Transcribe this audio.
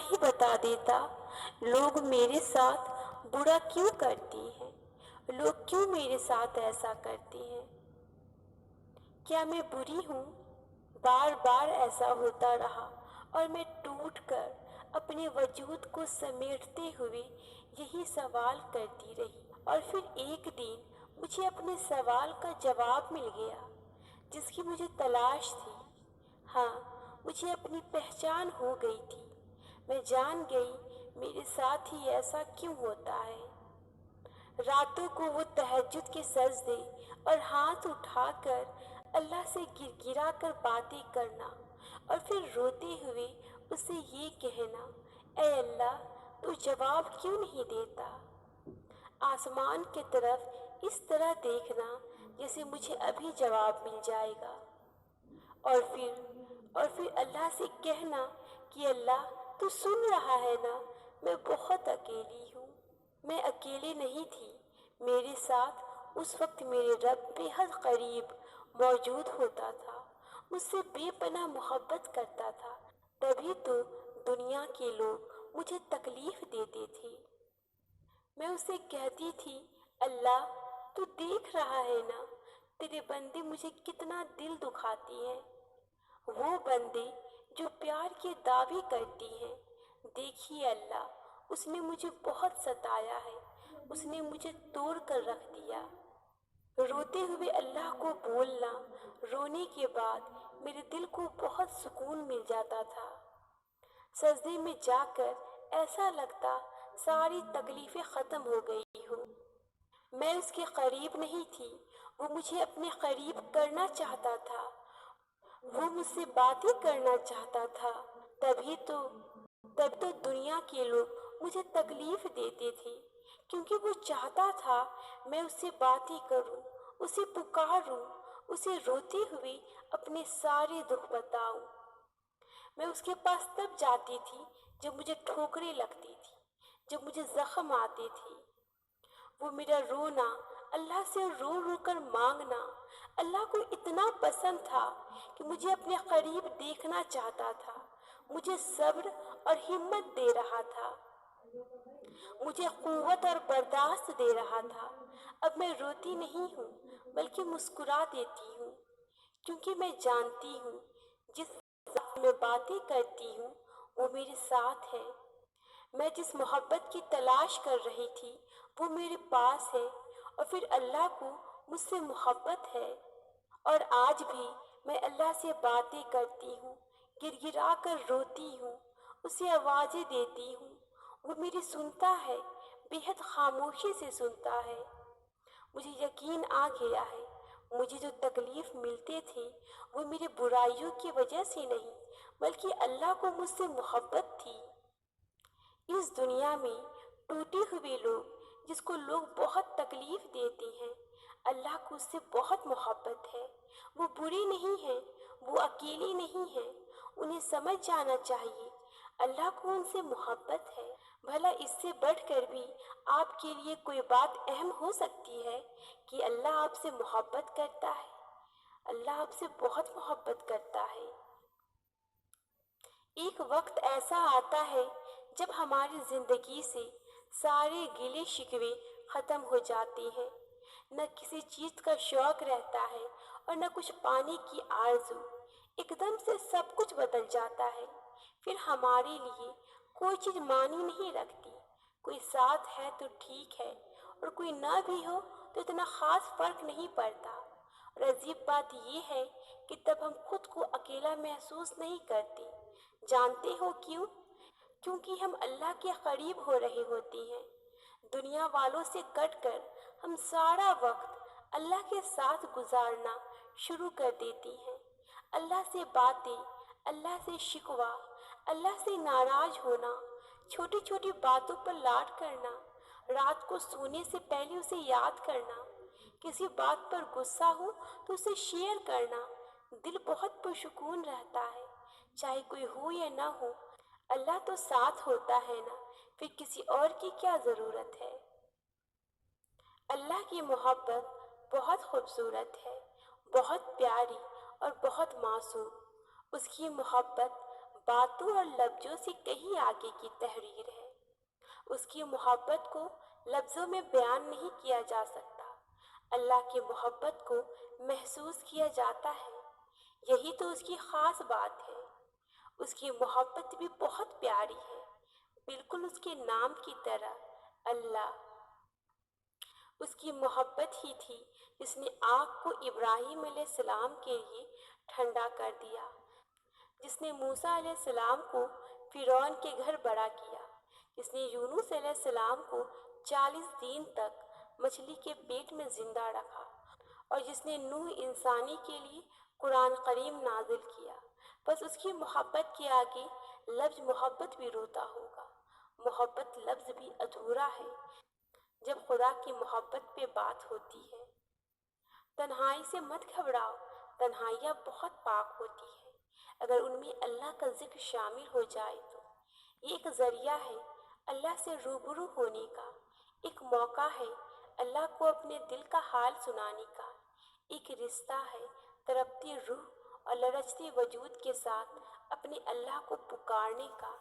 ہی بتا دیتا لوگ میرے ساتھ برا کیوں کرتی ہیں، لوگ کیوں میرے ساتھ ایسا کرتے ہیں۔ کیا میں بری ہوں؟ بار بار ایسا ہوتا رہا اور میں ٹوٹ کر اپنے وجود کو سمیٹتے ہوئے یہی سوال کرتی رہی، اور پھر ایک دن مجھے اپنے سوال کا جواب مل گیا جس کی مجھے تلاش تھی۔ ہاں، مجھے اپنی پہچان ہو گئی تھی۔ میں جان گئی میرے ساتھ ہی ایسا کیوں ہوتا ہے۔ راتوں کو وہ تہجد کے سجدے اور ہاتھ اٹھا کر اللہ سے گر گرا کر باتیں کرنا، اور پھر روتے ہوئے اسے یہ کہنا، اے اللہ تو جواب کیوں نہیں دیتا۔ آسمان کی طرف اس طرح دیکھنا جیسے مجھے ابھی جواب مل جائے گا، اور پھر اللہ سے کہنا کہ اللہ تو سن رہا ہے نا، میں بہت اکیلی ہوں۔ میں اکیلے نہیں تھی، میرے ساتھ اس وقت میرے رب بے حد قریب موجود ہوتا تھا، مجھ سے بے پناہ محبت کرتا تھا، تبھی تو دنیا کے لوگ مجھے تکلیف دیتے تھے۔ میں اسے کہتی تھی، اللہ تو دیکھ رہا ہے نا، تیرے بندے مجھے کتنا دل دکھاتی ہیں۔ وہ بندے جو پیار کے دعوے کرتی ہیں، دیکھیے اللہ اس نے مجھے بہت ستایا ہے، اس نے مجھے توڑ کر رکھ دیا۔ روتے ہوئے اللہ کو بولنا، رونے کے بعد میرے دل کو بہت سکون مل جاتا تھا۔ سجدے میں جا کر ایسا لگتا ساری تکلیفیں ختم ہو گئی ہوں۔ میں اس کے قریب نہیں تھی، وہ مجھے اپنے قریب کرنا چاہتا تھا، وہ مجھ سے باتیں کرنا چاہتا تھا، تب تو دنیا کے لوگ مجھے تکلیف دیتے تھے، کیونکہ وہ چاہتا تھا میں اس سے باتیں کروں، اسے پکاروں، اسے روتے ہوئے اپنے سارے دکھ بتاؤں۔ میں اس کے پاس تب جاتی تھی جب مجھے ٹھوکریں لگتی تھی، جب مجھے زخم آتے تھے۔ وہ میرا رونا، اللہ سے رو رو کر مانگنا اللہ کو اتنا پسند تھا کہ مجھے اپنے قریب دیکھنا چاہتا تھا، مجھے صبر اور ہمت دے رہا تھا، مجھے قوت اور برداشت دے رہا تھا۔ اب میں روتی نہیں ہوں بلکہ مسکرا دیتی ہوں، کیونکہ میں جانتی ہوں جس ذات میں باتیں کرتی ہوں وہ میرے ساتھ ہے۔ میں جس محبت کی تلاش کر رہی تھی وہ میرے پاس ہے، اور پھر اللہ کو مجھ سے محبت ہے۔ اور آج بھی میں اللہ سے باتیں کرتی ہوں، گر گرا کر روتی ہوں، اسے آوازیں دیتی ہوں، وہ میری سنتا ہے، بے حد خاموشی سے سنتا ہے۔ مجھے یقین آ گیا ہے مجھے جو تکلیف ملتے تھے وہ میری برائیوں کی وجہ سے نہیں بلکہ اللہ کو مجھ سے محبت تھی۔ اس دنیا میں ٹوٹے ہوئے لوگ جس کو لوگ بہت تکلیف دیتے ہیں، اللہ کو اس سے بہت محبت ہے۔ وہ بری نہیں ہیں، وہ اکیلی نہیں ہیں، انہیں سمجھ جانا چاہیے اللہ کو ان سے محبت ہے۔ بھلا اس سے بڑھ کر بھی آپ کے لیے کوئی بات اہم ہو سکتی ہے کہ اللہ آپ سے محبت کرتا ہے۔ اللہ آپ سے بہت محبت کرتا ہے۔ ایک وقت ایسا آتا ہے جب ہماری زندگی سے سارے گلے شکوے ختم ہو جاتے ہیں، نہ کسی چیز کا شوق رہتا ہے اور نہ کچھ پانے کی آرزو۔ ایک دم سے سب کچھ بدل جاتا ہے، پھر ہمارے لیے کوئی چیز معنی نہیں رکھتی۔ کوئی ساتھ ہے تو ٹھیک ہے، اور کوئی نہ بھی ہو تو اتنا خاص فرق نہیں پڑتا۔ اور عجیب بات یہ ہے کہ تب ہم خود کو اکیلا محسوس نہیں کرتے۔ جانتے ہو کیوں؟ کیونکہ ہم اللہ کے قریب ہو رہے ہوتے ہیں۔ دنیا والوں سے کٹ کر ہم سارا وقت اللہ کے ساتھ گزارنا شروع کر دیتے ہیں۔ اللہ سے باتیں، اللہ سے شکوہ، اللہ سے ناراض ہونا، چھوٹی چھوٹی باتوں پر لاڈ کرنا، رات کو سونے سے پہلے اسے یاد کرنا، کسی بات پر غصہ ہو تو اسے شیئر کرنا۔ دل بہت پرسکون رہتا ہے، چاہے کوئی ہو یا نہ ہو، اللہ تو ساتھ ہوتا ہے نا، پھر کسی اور کی کیا ضرورت ہے۔ اللہ کی محبت بہت خوبصورت ہے، بہت پیاری اور بہت معصوم۔ اس کی محبت باتوں اور لفظوں سے کہیں آگے کی تحریر ہے۔ اس کی محبت کو لفظوں میں بیان نہیں کیا جا سکتا، اللہ کی محبت کو محسوس کیا جاتا ہے۔ یہی تو اس کی خاص بات ہے۔ اس کی محبت بھی بہت پیاری ہے، بالکل اس کے نام کی طرح، اللہ۔ اس کی محبت ہی تھی جس نے آگ کو ابراہیم علیہ السلام کے لیے ٹھنڈا کر دیا، جس نے موسیٰ علیہ السلام کو فرعون کے گھر بڑا کیا، جس نے یونس علیہ السلام کو 40 دن تک مچھلی کے پیٹ میں زندہ رکھا، اور جس نے نوح انسانی کے لیے قرآن کریم نازل کیا۔ بس اس کی محبت کے آگے لفظ محبت بھی روتا ہوگا، محبت لفظ بھی ادھورا ہے جب خدا کی محبت پہ بات ہوتی ہے۔ تنہائی سے مت گھبراؤ، تنہائیاں بہت پاک ہوتی ہے اگر ان میں اللہ کا ذکر شامل ہو جائے تو۔ یہ ایک ذریعہ ہے اللہ سے روبرو ہونے کا، ایک موقع ہے اللہ کو اپنے دل کا حال سنانے کا، ایک رشتہ ہے تڑپتی روح اور لرزتی وجود کے ساتھ اپنے اللہ کو پکارنے کا۔